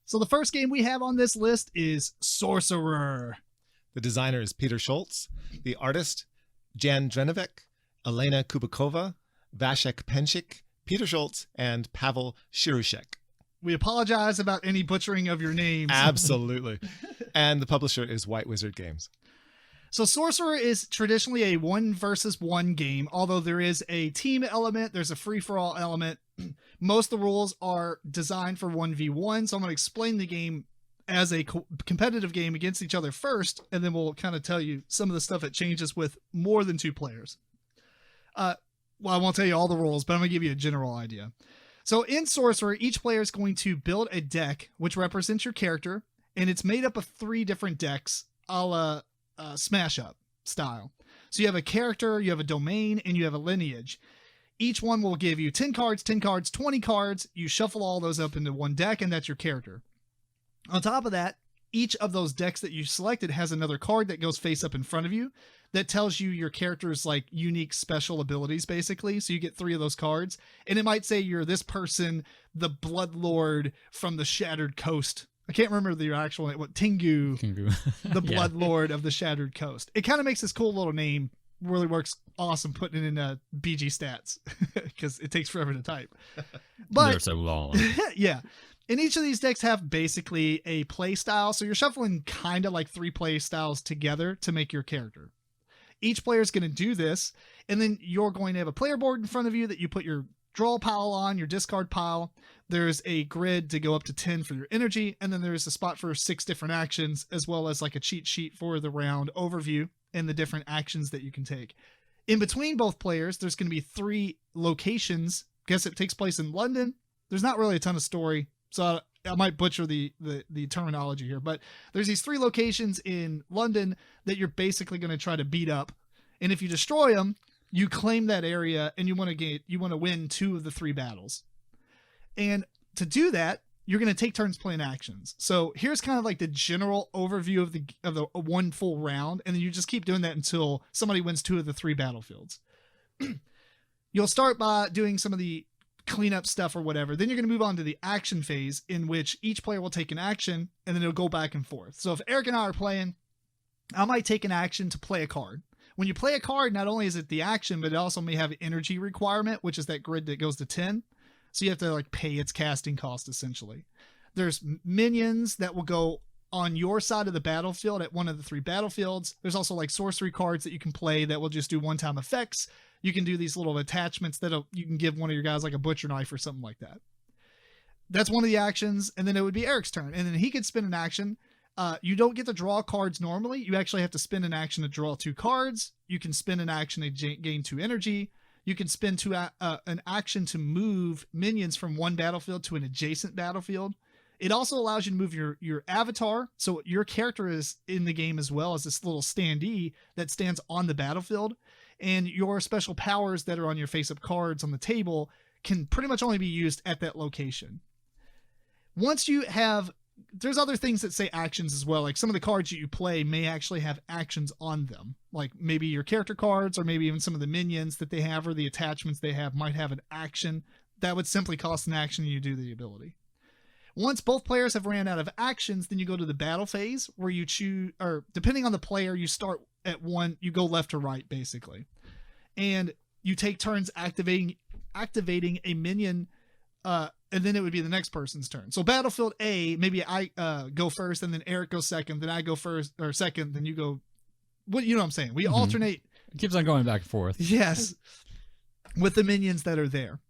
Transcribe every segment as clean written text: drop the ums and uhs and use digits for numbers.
So the first game we have on this list is Sorcerer. The designer is Peter Scholtz. The artist, Drenovec, Alena Kubíková, Vašek Pěnčík, Peter Scholtz, and Pavel Širůček. We apologize about any butchering of your names. Absolutely. And the publisher is White Wizard Games. So Sorcerer is traditionally a 1 versus 1 game, although there is a team element, there's a free-for-all element. Most of the rules are designed for 1v1, so I'm going to explain the game as a competitive game against each other first, and then we'll kind of tell you some of the stuff that changes with more than 2 players. Well, I won't tell you all the rules, but I'm going to give you a general idea. So in Sorcerer, each player is going to build a deck which represents your character, and it's made up of 3 different decks, a la Smash Up style. So you have a character, you have a domain, and you have a lineage. Each one will give you 10 cards, 10 cards, 20 cards. You shuffle all those up into one deck, and that's your character. On top of that, each of those decks that you selected has another card that goes face up in front of you that tells you your character's like unique special abilities, basically. So you get 3 of those cards, and it might say you're this person, the Bloodlord from the Shattered Coast. I can't remember the actual name. What, Tengu. The Bloodlord of the Shattered Coast. It kind of makes this cool little name. Really works awesome putting it in BG stats because it takes forever to type. But they're so long. Yeah. And each of these decks have basically a play style. So you're shuffling kind of like 3 play styles together to make your character. Each player is going to do this, and then you're going to have a player board in front of you that you put your draw pile on, your discard pile. There's a grid to go up to 10 for your energy, and then there's a spot for 6 different actions, as well as like a cheat sheet for the round overview and the different actions that you can take. In between both players, there's going to be 3 locations. Guess it takes place in London. There's not really a ton of story, so I might butcher the terminology here, but there's these 3 locations in London that you're basically going to try to beat up. And if you destroy them, you claim that area, and you want to win 2 of the 3 battles. And to do that, you're going to take turns playing actions. So here's kind of like the general overview of the 1 full round, and then you just keep doing that until somebody wins 2 of the 3 battlefields. You'll start by doing some of the cleanup stuff or whatever. Then you're going to move on to the action phase, in which each player will take an action, and then it'll go back and forth. So if Eric and I are playing, I might take an action to play a card. When you play a card, not only is it the action, but it also may have an energy requirement, which is that grid that goes to 10. So you have to like pay its casting cost, essentially. There's minions that will go on your side of the battlefield at one of the 3 battlefields. There's also like sorcery cards that you can play that will just do one-time effects. You can do these little attachments that you can give one of your guys like a butcher knife or something like that. That's one of the actions, and then it would be Eric's turn, and then he could spin an action. You don't get to draw cards normally. You actually have to spend an action to draw 2 cards. You can spend an action to gain 2 energy. You can spend an action to move minions from one battlefield to an adjacent battlefield. It also allows you to move your avatar. So your character is in the game as well as this little standee that stands on the battlefield. And your special powers that are on your face-up cards on the table can pretty much only be used at that location. Once you have... There's other things that say actions as well. Like some of the cards that you play may actually have actions on them. Like maybe your character cards, or maybe even some of the minions that they have, or the attachments they have might have an action that would simply cost an action and you do the ability. Once both players have ran out of actions, then you go to the battle phase where you choose, or depending on the player, you start at 1, you go left to right basically. And you take turns activating a minion, and then it would be the next person's turn. So battlefield A, maybe I go first, and then Eric goes second, then I go first or second, then you go. What you know what I'm saying? We alternate. It keeps on going back and forth. Yes, with the minions that are there.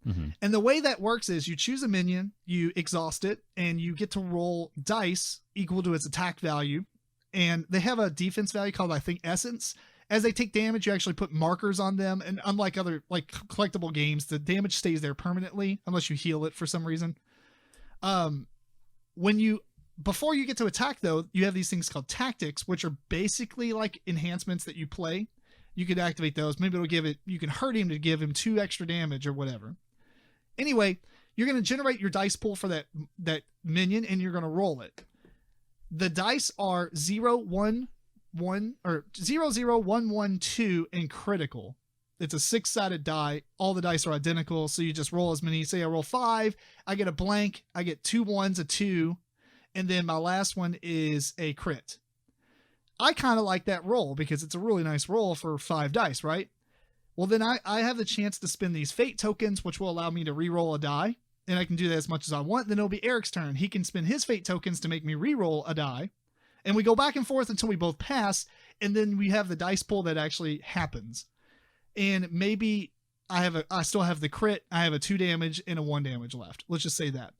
And the way that works is you choose a minion, you exhaust it, and you get to roll dice equal to its attack value. And they have a defense value called, I think, Essence. As they take damage, you actually put markers on them. And unlike other like collectible games, the damage stays there permanently unless you heal it for some reason. Before you get to attack, though, you have these things called tactics, which are basically like enhancements that you play. You could activate those. Maybe you can hurt him to give him 2 extra damage or whatever. Anyway, you're going to generate your dice pool for that minion, and you're going to roll it. The dice are 0, 1, 1, or 0, 0, 1, 1, 2, and critical. It's a 6-sided die. All the dice are identical, so you just roll as many. Say I roll 5, I get a blank, I get 2 1s, a 2, And then my last one is a crit. I kind of like that roll because it's a really nice roll for 5 dice, right? Well, then I have the chance to spend these fate tokens, which will allow me to re-roll a die. And I can do that as much as I want. Then it'll be Eric's turn. He can spend his fate tokens to make me re-roll a die. And we go back and forth until we both pass. And then we have the dice pool that actually happens. And maybe I still have the crit. I have a 2 damage and a 1 damage left. Let's just say that.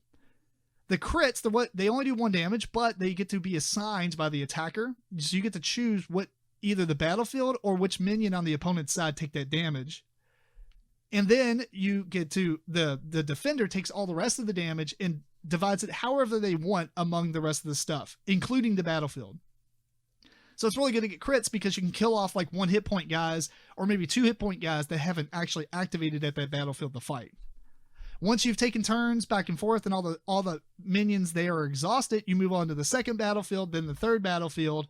The crits, they only do 1 damage, but they get to be assigned by the attacker. So you get to choose what either the battlefield or which minion on the opponent's side take that damage. And then you get to the defender takes all the rest of the damage and divides it however they want among the rest of the stuff, including the battlefield. So it's really good to get crits because you can kill off like 1 hit point guys or maybe 2 hit point guys that haven't actually activated at that battlefield to fight. Once you've taken turns back and forth and all the minions there are exhausted, you move on to the second battlefield, then the third battlefield,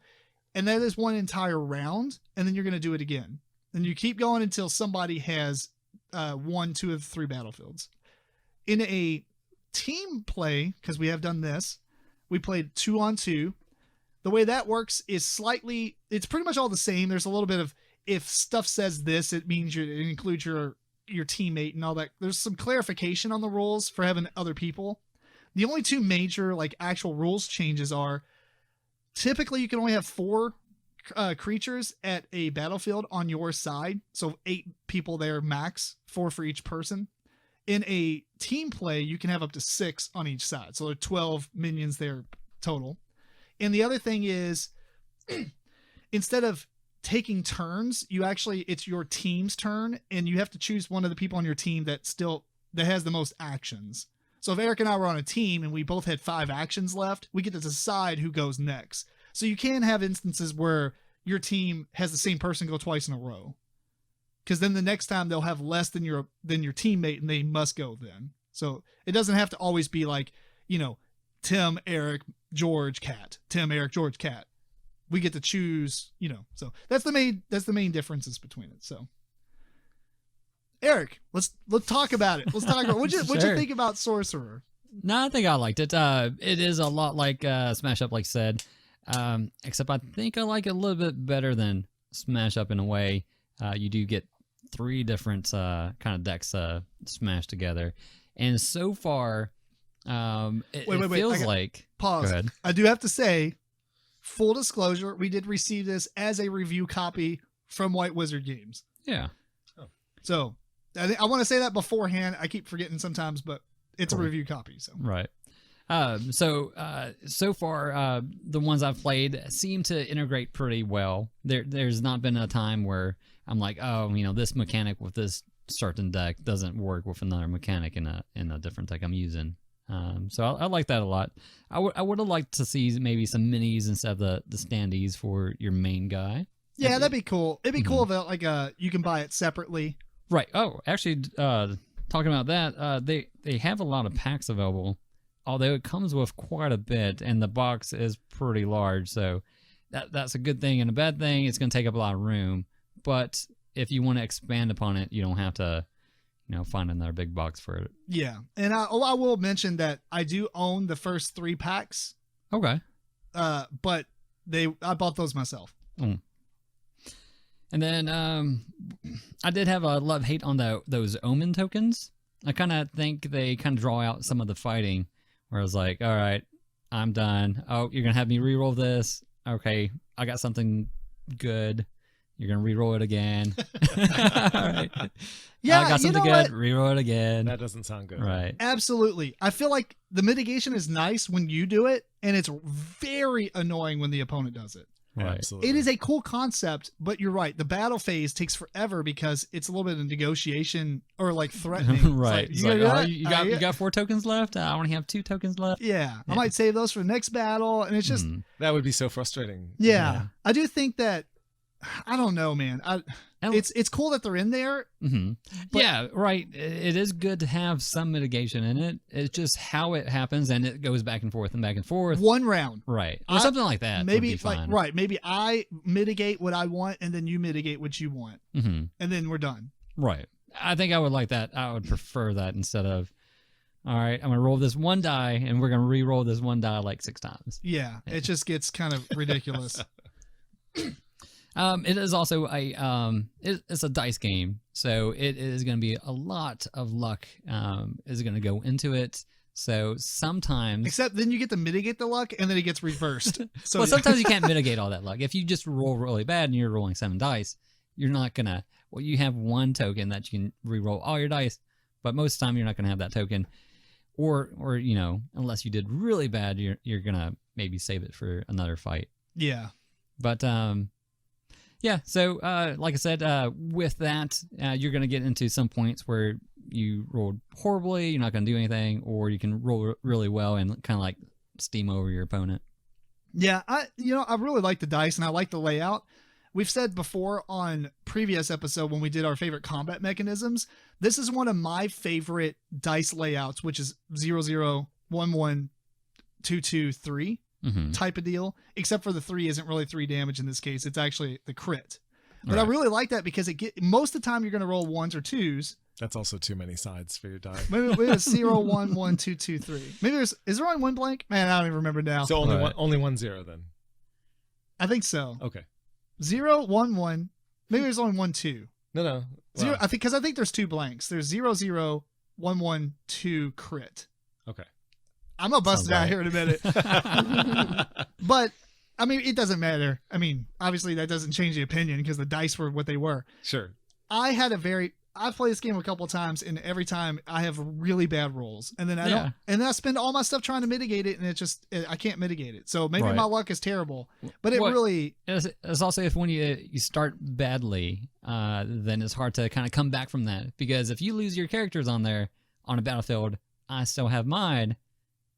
and that is 1 entire round, and then you're going to do it again. And you keep going until somebody has 1, 2 of the 3 battlefields. In a team play, because we have done this, we played 2-on-2. The way that works is it's pretty much all the same. There's a little bit of, if stuff says this, it means it includes your teammate and all that. There's some clarification on the rules for having other people. The only 2 major like actual rules changes are typically you can only have 4 creatures at a battlefield on your side. So 8 people there max, 4 for each person. In a team play, you can have up to 6 on each side. So there are 12 minions there total. And the other thing is instead of taking turns, it's your team's turn and you have to choose one of the people on your team that has the most actions. So if Eric and I were on a team and we both had 5 actions left, we get to decide who goes next. So you can have instances where your team has the same person go twice in a row. Because then the next time they'll have less than your teammate and they must go then. So it doesn't have to always be like, Tim, Eric, George, Cat. Tim, Eric, George, Cat. We get to choose, so that's the main differences between it. So Eric, let's talk about it. Let's talk about what'd you think about Sorcerer? No, I think I liked it. It is a lot like Smash Up, like said, except I think I like it a little bit better than Smash Up in a way. You do get 3 different kind of decks smashed together, and so far, it feels like. Pause. Go ahead. I do have to say, full disclosure, we did receive this as a review copy from White Wizard Games. Yeah. Oh. So I want to say that beforehand. I keep forgetting sometimes, but it's cool. A review copy. So right. So far, the ones I've played seem to integrate pretty well. There's not been a time where I'm like, oh, this mechanic with this certain deck doesn't work with another mechanic in a different deck I'm using. So I like that a lot. I would have liked to see maybe some minis instead of the standees for your main guy. Yeah, that'd be cool. It'd be cool if you can buy it separately. Right. Oh, actually, talking about that, they have a lot of packs available, although it comes with quite a bit, and the box is pretty large. So that's a good thing and a bad thing. It's going to take up a lot of room, but if you want to expand upon it, you don't have to find another big box for it. Yeah. And I will mention that I do own the first 3 packs. Okay. But I bought those myself. Mm. And then I did have a love-hate on those Omen tokens. I kind of think they kind of draw out some of the fighting where I was like, all right, I'm done. Oh, you're going to have me re-roll this? Okay, I got something good. You're going to re-roll it again. All right. Yeah, I got something good. Re-roll it again. That doesn't sound good. Right. Absolutely. I feel like the mitigation is nice when you do it, and it's very annoying when the opponent does it. Right. Absolutely. It is a cool concept, but you're right. The battle phase takes forever because it's a little bit of negotiation or like threatening. Right. It's like, you got 4 tokens left? I only have 2 tokens left. Yeah. I might save those for the next battle. And it's just... That would be so frustrating. Yeah. I do think that... I don't know, man. It's cool that they're in there. Mm-hmm. Yeah, right. It is good to have some mitigation in it. It's just how it happens, and it goes back and forth and back and forth. One round, right? Or something like that. Maybe would be fine. right. Maybe I mitigate what I want, and then you mitigate what you want, and then we're done. Right. I think I would like that. I would prefer that instead of all right, I'm going to roll this one die, and we're going to re-roll this one die like 6 times. Yeah, it just gets kind of ridiculous. It is also it's a dice game, so it is going to be a lot of luck is going to go into it. So sometimes, Except then you get to mitigate the luck, and then it gets reversed. So well, sometimes you can't mitigate all that luck. If you just roll really bad and you're rolling 7 dice, you're not gonna. Well, you have 1 token that you can re-roll all your dice, but most of the time you're not gonna have that token, or unless you did really bad, you're gonna maybe save it for another fight. yeah. But yeah. So like I said, with that, you're gonna get into some points where you rolled horribly, you're not going to do anything, or you can roll really well and kind of like steam over your opponent. Yeah, I really like the dice and I like the layout. We've said before on previous episode when we did our favorite combat mechanisms, this is one of my favorite dice layouts, which is 0 0 1 1 2 2 3 type of deal. Except for the 3 isn't really 3 damage in this case; it's actually the crit. But I really like that because most of the time you're going to roll 1s or 2s. That's also too many sides for your die. Maybe it's 0 1 1 2 2 3. Maybe is there only 1 blank? Man, I don't even remember now. So only one 0 then. I think so. Okay. 0 1 1. Maybe there's only 1 2. No. Well, 0. I think there's 2 blanks. There's 0 0 1 1 2 crit. Okay. I'm gonna bust it out here in a minute. But I mean, it doesn't matter. I mean, obviously that doesn't change the opinion because the dice were what they were. Sure. I've played this game a couple of times, and every time I have really bad rolls, and then I spend all my stuff trying to mitigate it, and I can't mitigate it. So maybe my luck is terrible, but it's also if when you start badly, then it's hard to kind of come back from that, because if you lose your characters on a battlefield, I still have mine,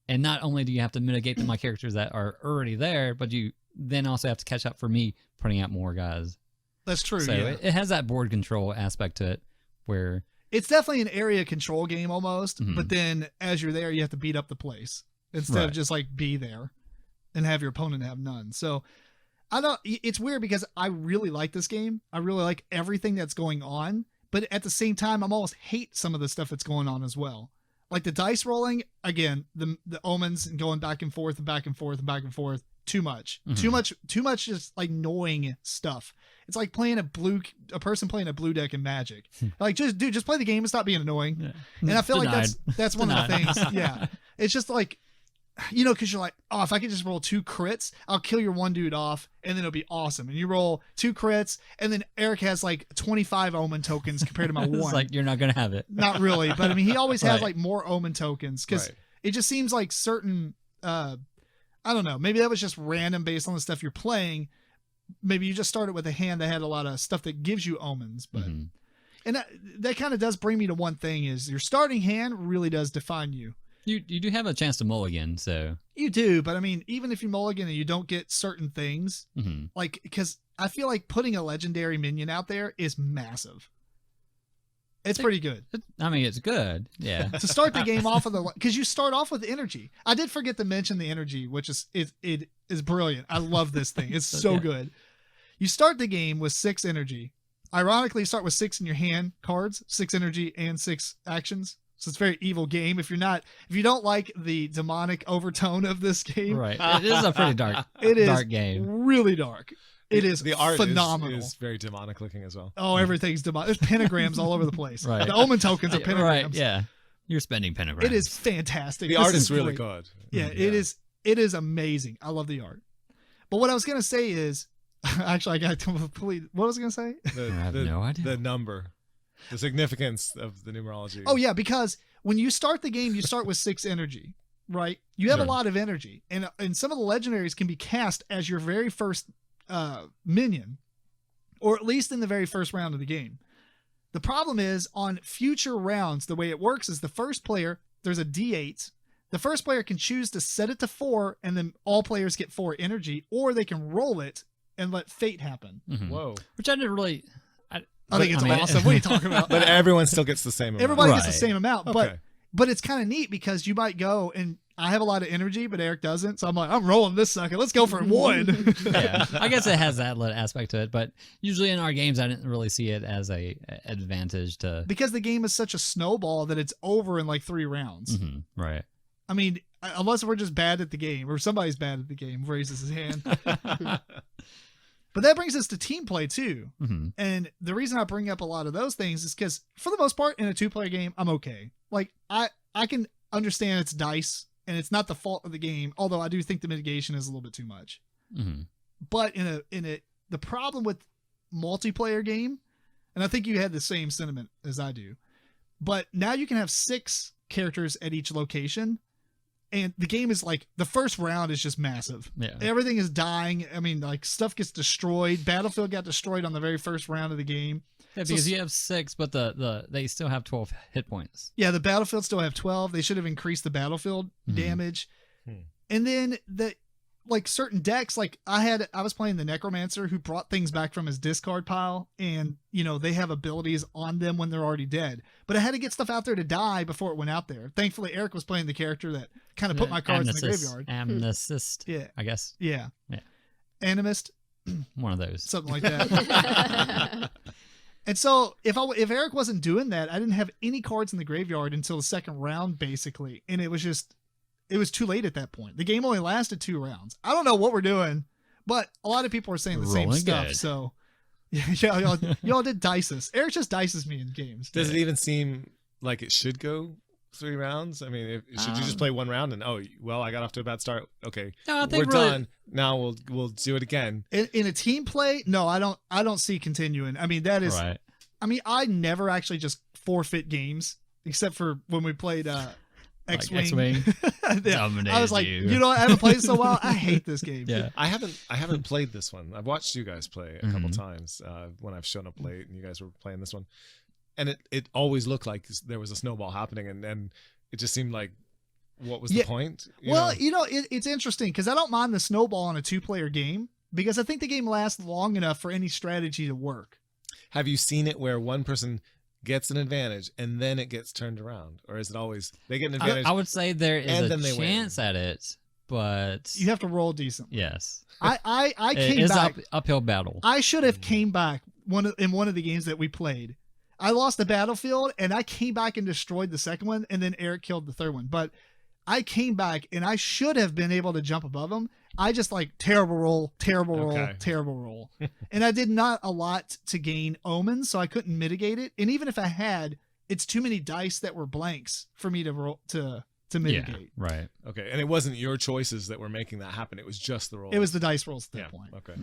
and not only do you have to mitigate my characters that are already there, but you then also have to catch up for me putting out more guys. That's true. So yeah. it has that board control aspect to it, where it's definitely an area control game almost, but then as you're there, you have to beat up the place instead of just like be there and have your opponent have none. So it's weird because I really like this game. I really like everything that's going on, but at the same time, I'm almost hate some of the stuff that's going on as well. Like the dice rolling, again, the omens and going back and forth and back and forth and back and forth. Too much just like annoying stuff. It's like playing a person playing a blue deck in Magic. Like just play the game and stop being annoying. Yeah. And I feel like that's one of the things. Yeah. It's just like, because you're like, oh, if I could just roll 2 crits, I'll kill your one dude off and then it'll be awesome. And you roll 2 crits and then Eric has like 25 omen tokens compared to my 1. It's like, you're not going to have it. Not really. But I mean, he always has like more omen tokens because it just seems like certain, I don't know. Maybe that was just random based on the stuff you're playing. Maybe you just started with a hand that had a lot of stuff that gives you omens. But and that kind of does bring me to one thing: is your starting hand really does define you. You do have a chance to mulligan, so you do. But I mean, even if you mulligan and you don't get certain things, like because I feel like putting a legendary minion out there is massive. It's pretty good. I mean, it's good. Yeah. To start the game off because you start off with energy. I did forget to mention the energy, which it is brilliant. I love this thing. It's so good. You start the game with 6 energy. Ironically, you start with 6 in your hand cards, 6 energy and 6 actions. So it's a very evil game. If you don't like the demonic overtone of this game, right? It is a pretty dark game. Really dark. It is the art phenomenal. Is very demonic looking as well. Oh, everything's demonic. There's pentagrams all over the place. Right. The omen tokens are pentagrams. Right, yeah. You're spending pentagrams. It is fantastic. The art is really good. Yeah, it is. It is amazing. I love the art. But what I was going to say is, actually, I got complete. What was I going to say? I have no idea. The number, the significance of the numerology. Oh, yeah, because when you start the game, you start with 6 energy, right? You have a lot of energy. And some of the legendaries can be cast as your very first minion, or at least in the very first round of the game. The problem is on future rounds, the way it works is the first player, there's a D8. The first player can choose to set it to 4 and then all players get 4 energy, or they can roll it and let fate happen. Whoa. Which I didn't really... I think it's awesome. What are you talking about? But everyone still gets the same amount. Everybody gets the same amount, but it's kind of neat because you might go and I have a lot of energy, but Eric doesn't. So I'm like, I'm rolling this sucker. Let's go for one. Yeah, I guess it has that little aspect to it, but usually in our games, I didn't really see it as a advantage to Because the game is such a snowball that it's over in like 3 rounds. Right. I mean, unless we're just bad at the game or somebody's bad at the game, raises his hand. But that brings us to team play too. And the reason I bring up a lot of those things is because for the most part in a 2-player game, I'm okay. Like I can understand it's dice and it's not the fault of the game, although I do think the mitigation is a little bit too much. But the problem with multiplayer game, and I think you had the same sentiment as I do, but now you can have 6 characters at each location. And the game is like, the first round is just massive. Yeah. Everything is dying. I mean, like, stuff gets destroyed. Battlefield got destroyed on the very first round of the game. Yeah, because you have 6, but they still have 12 hit points. Yeah, the Battlefield still have 12. They should have increased the Battlefield damage. And then like certain decks, like I was playing the Necromancer who brought things back from his discard pile, and you know they have abilities on them when they're already dead. But I had to get stuff out there to die before it went out there. Thankfully, Eric was playing the character that kind of put my cards in the graveyard. Amnesist. Yeah, I guess. Yeah. Animist. One of those. Something like that. And so if Eric wasn't doing that, I didn't have any cards in the graveyard until the second round, basically, and it was too late at that point. The game only lasted 2 rounds. I don't know what we're doing, but a lot of people are saying the same stuff. Good. So, yeah, y'all did dice us. Eric just dices me in games. Does it even seem like it should go 3 rounds? I mean, should you just play 1 round and I got off to a bad start. Okay, no, I think we're done. Now we'll do it again. In a team play, no, I don't see continuing. I mean, that is. Right. I mean, I never actually just forfeit games except for when we played. X-Wing. I was like, you know, I haven't played it so well. I hate this game. Yeah, I haven't played this one. I've watched you guys play a couple times when I've shown up late and you guys were playing this one, and it always looked like there was a snowball happening, and it just seemed like, what was the point? It's interesting because I don't mind the snowball in a 2-player game because I think the game lasts long enough for any strategy to work. Have you seen it where one person gets an advantage and then it gets turned around, or is it always they get an advantage? I would say there is and a then they chance at it, but you have to roll decently. Yes, I came it is back. Uphill battle. I should have came back in one of the games that we played. I lost the Battlefield and I came back and destroyed the second one, and then Eric killed the third one. But I came back and I should have been able to jump above him. I just terrible roll, terrible roll. And I did not a lot to gain omens, so I couldn't mitigate it. And even if I had, it's too many dice that were blanks for me to roll to mitigate. Yeah, right. Okay, and it wasn't your choices that were making that happen. It was just the roll. It was the dice rolls at that point. Okay.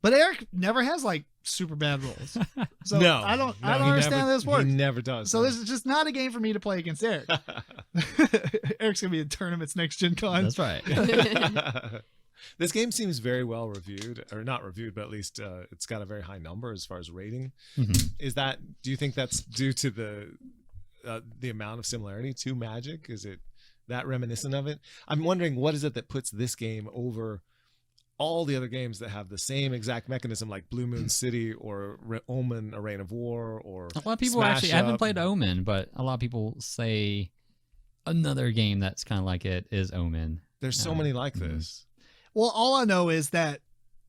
But Eric never has super bad rolls. So no, I don't understand how this works. He never does. So this is just not a game for me to play against Eric. Eric's gonna be in tournaments next Gen Con. That's right. This game seems very well reviewed, or not reviewed, but at least it's got a very high number as far as rating. Do you think that's due to the amount of similarity to Magic? Is it that reminiscent of it? I'm wondering, what is it that puts this game over all the other games that have the same exact mechanism, like Blue Moon City or Omen, A Reign of War, or a lot of people Smash actually Up? I haven't played Omen, but a lot of people say another game that's kind of like it is Omen. There's so many like this. Well, all I know is that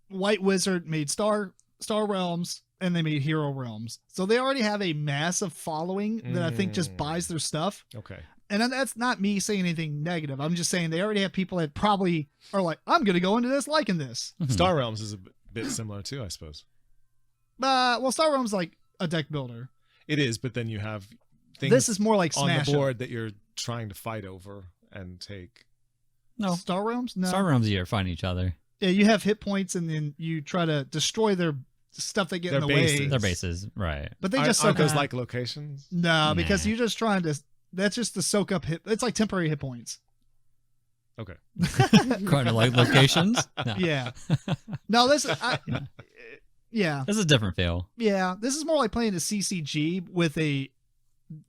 White Wizard made Star Realms and they made Hero Realms. So they already have a massive following that I think just buys their stuff. Okay. And that's not me saying anything negative. I'm just saying they already have people that probably are like, I'm going to go into this liking this. Star Realms is a bit similar too, I suppose. Well, Star Realms like a deck builder. It is, but then you have things This is more like on Smash the board Up. that you're trying to fight over and take. No, Star Realms? No. Star Realms are fighting each other. Yeah, you have hit points and then you try to destroy their stuff they get in the bases. way. Their bases, right? But they just aren't soak those up. like locations? No, because Nah. you're just trying to. That's just to soak up hit. It's like temporary hit points. Okay. Kind of like locations. No. Yeah. No, this. Yeah. This is a different feel. Yeah. This is more like playing a CCG with a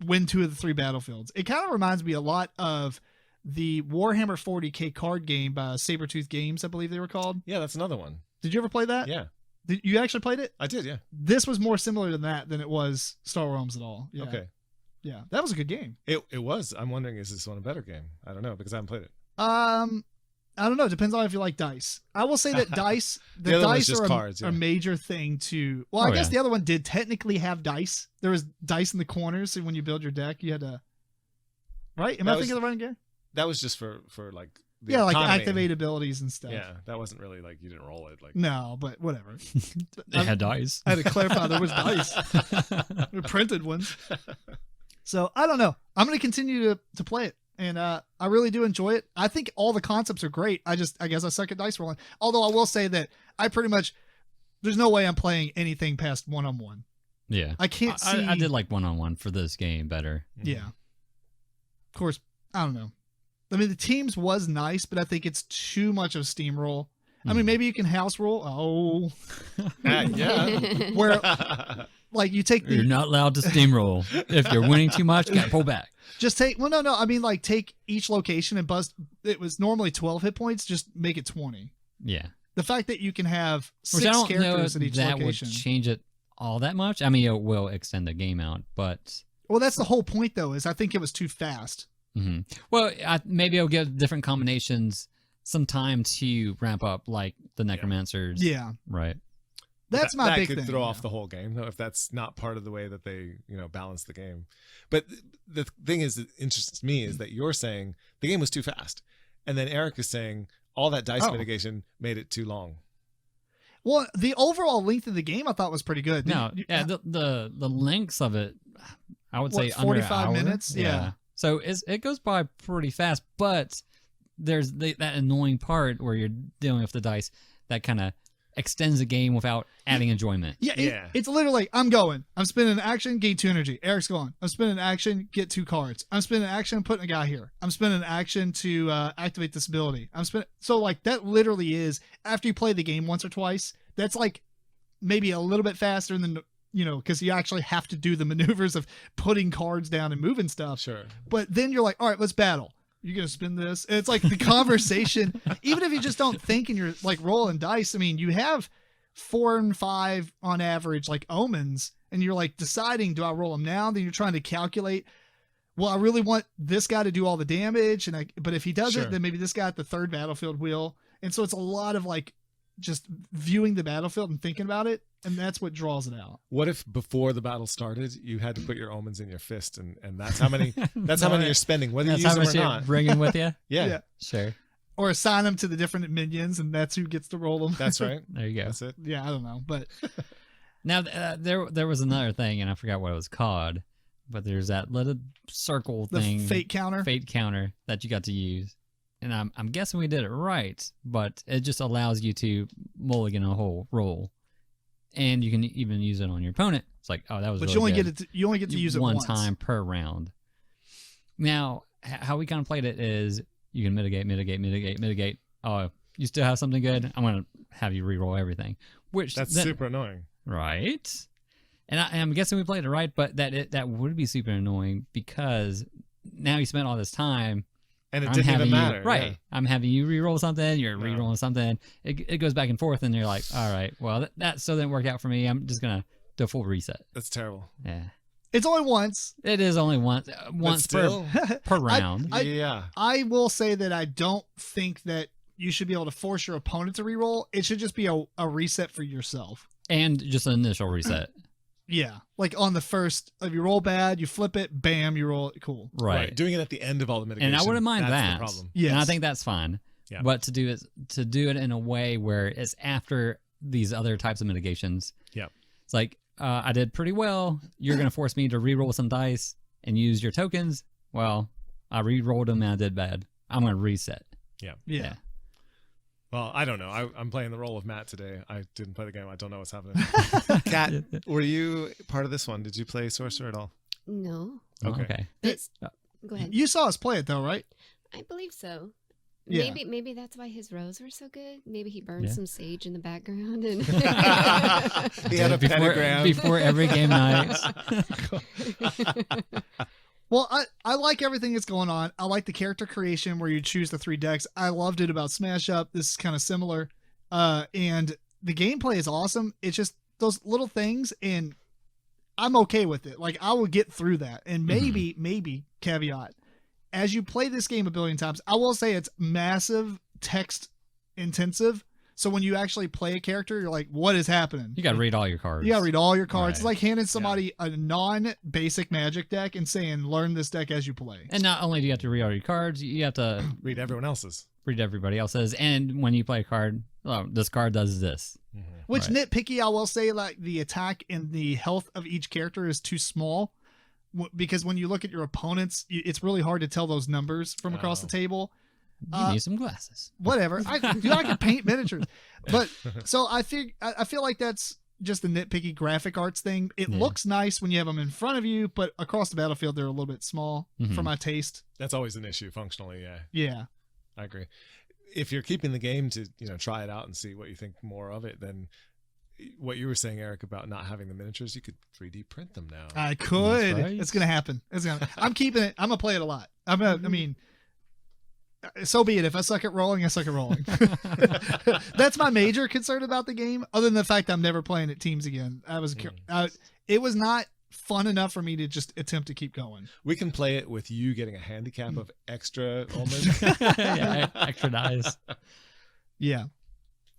win 2 of the 3 battlefields. It kind of reminds me a lot of the Warhammer 40K card game by Sabretooth Games, I believe they were called. Yeah, that's another one. Did you ever play that? Yeah, Did you actually played it? I did. Yeah. This was more similar to that than it was Star Realms at all. Yeah. Okay. Yeah. That was a good game. It was. I'm wondering, is this one a better game? I don't know because I haven't played it. I don't know. Depends on if you like dice. I will say that dice, the other one's dice just are cards, a major thing to. Well, I guess the other one did technically have dice. There was dice in the corners, so when you build your deck, you had to. Right? Am I thinking of the right game? That was just for like. Yeah, like economy. activate abilities and stuff. Yeah, that wasn't really like you didn't roll it. Like no, but whatever. They had dice. I had to clarify there was dice. They're printed ones. So I don't know. I'm going to continue to play it. And I really do enjoy it. I think all the concepts are great. I guess I suck at dice rolling. Although I will say that I pretty much, there's no way I'm playing anything past 1-on-1. Yeah. I can't see. I did like 1-on-1 for this game better. Yeah. Of course, I don't know. I mean, the teams was nice, but I think it's too much of steamroll. I mean, maybe you can house roll. Oh. yeah. Where, like, you take the. You're not allowed to steamroll. If you're winning too much, you gotta pull back. Just take. Well, no. I mean, like, take each location and bust. It was normally 12 hit points. Just make it 20. Yeah. The fact that you can have Which 6 I don't characters know at each that location. would change it all that much. I mean, it will extend the game out, but. Well, that's the whole point, though, is I think it was too fast. Mm-hmm. Well, maybe I'll give different combinations some time to ramp up, like the necromancers. Yeah, right. That's my big thing. That could thing. throw off the whole game, though, if that's not part of the way that they, balance the game. But the thing is that interests me is that you're saying the game was too fast, and then Eric is saying all that dice mitigation made it too long. Well, the overall length of the game I thought was pretty good. No, the lengths of it, I would say 45 under an hour. minutes. Yeah. So it goes by pretty fast, but there's that annoying part where you're dealing with the dice that kind of extends the game without adding enjoyment. Yeah, it's literally, I'm spending an action, gain 2 energy. Eric's going. I'm spending an action, get 2 cards. I'm spending an action, putting a guy here. I'm spending an action to activate this ability. So like that literally is, after you play the game once or twice, that's like maybe a little bit faster than because you actually have to do the maneuvers of putting cards down and moving stuff. Sure. But then you're like, all right, let's battle. You're going to spin this. And it's like the conversation, even if you just don't think and you're like rolling dice. I mean, you have 4 and 5 on average, like omens, and you're like deciding, do I roll them now? Then you're trying to calculate, well, I really want this guy to do all the damage. But if he doesn't, then maybe this guy at the 3rd battlefield will. And so it's a lot of like just viewing the battlefield and thinking about it. And that's what draws it out. What if before the battle started, you had to put your omens in your fist, and that's how many how many you're spending, whether you use them or not. Bringing with you. Yeah, sure. Or assign them to the different minions, and that's who gets to roll them. That's right. There you go. That's it. Yeah, I don't know, but now there was another thing, and I forgot what it was called, but there's that little circle thing, the fate counter that you got to use. And I'm guessing we did it right, but it just allows you to mulligan a whole roll. And you can even use it on your opponent. It's like, oh, that was. But really you only get to use it one once. time per round. Now, how we kind of played it is you can mitigate. Oh, you still have something good? I'm gonna have you reroll everything. That's super annoying, right? And I'm guessing we played it right, but that would be super annoying because now you spent all this time. And it didn't even matter. Right. Yeah. I'm having you re-roll something, you're re-rolling something. It goes back and forth, and you're like, all right, well, that still didn't work out for me. I'm just going to do a full reset. That's terrible. Yeah. It's only once. It is only once per round. I will say that I don't think that you should be able to force your opponent to re-roll. It should just be a reset for yourself. And just an initial reset. Yeah. Like on the first, if you roll bad, you flip it, bam, you roll it. Cool. Right. Doing it at the end of all the mitigation. And I wouldn't mind that's that. The problem. Yeah. And I think that's fine. Yeah. But to do it in a way where it's after these other types of mitigations. Yeah. It's like, I did pretty well. You're going to force me to re-roll some dice and use your tokens. Well, I re-rolled them and I did bad. I'm going to reset. Yeah. Well, I don't know. I'm playing the role of Matt today. I didn't play the game. I don't know what's happening. Kat, were you part of this one? Did you play Sorcerer at all? No. Okay. Go ahead. You saw us play it though, right? I believe so. Yeah. Maybe that's why his rows were so good. Maybe he burned some sage in the background and he had a pentagram before every game night. Well, I like everything that's going on. I like the character creation where you choose the 3 decks. I loved it about Smash Up. This is kind of similar. And the gameplay is awesome. It's just those little things, and I'm okay with it. Like, I will get through that. And maybe, caveat, as you play this game a billion times, I will say it's massive text intensive. So when you actually play a character, you're like, what is happening? You got to read all your cards. You got to read all your cards. Right. It's like handing somebody a non-basic Magic deck and saying, learn this deck as you play. And not only do you have to read all your cards, you have to Read everyone else's. read everybody else's. And when you play a card, oh, this card does this. Which nitpicky, I will say, like the attack and the health of each character is too small. Because when you look at your opponents, it's really hard to tell those numbers from across the table. You need some glasses. Whatever. I can paint miniatures. But so I feel like that's just a nitpicky graphic arts thing. It looks nice when you have them in front of you, but across the battlefield, they're a little bit small for my taste. That's always an issue functionally. Yeah. Yeah. I agree. If you're keeping the game to, try it out and see what you think more of it, then what you were saying, Eric, about not having the miniatures, you could 3D print them now. I could. Right. It's going to happen. I'm keeping it. I'm going to play it a lot. I mean, so be it. If I suck at rolling, I suck at rolling. That's my major concern about the game, other than the fact I'm never playing it teams again. It was not fun enough for me to just attempt to keep going. We can play it with you getting a handicap of extra almond. Yeah, extra dice. Yeah.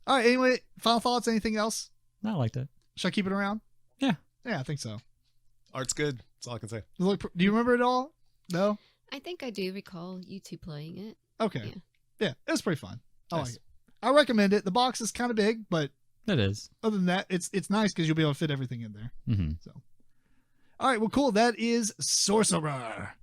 All right. Anyway, final thoughts? Anything else? I liked it. Should I keep it around? Yeah. Yeah, I think so. Art's good. That's all I can say. Do you remember it all? No? I think I do recall you two playing it. Okay. Yeah, it was pretty fun. I Nice. like it. I recommend it. The box is kind of big, but It is. other than that, it's nice because you'll be able to fit everything in there. Mm-hmm. So, all right. Well, cool. That is Sorcerer.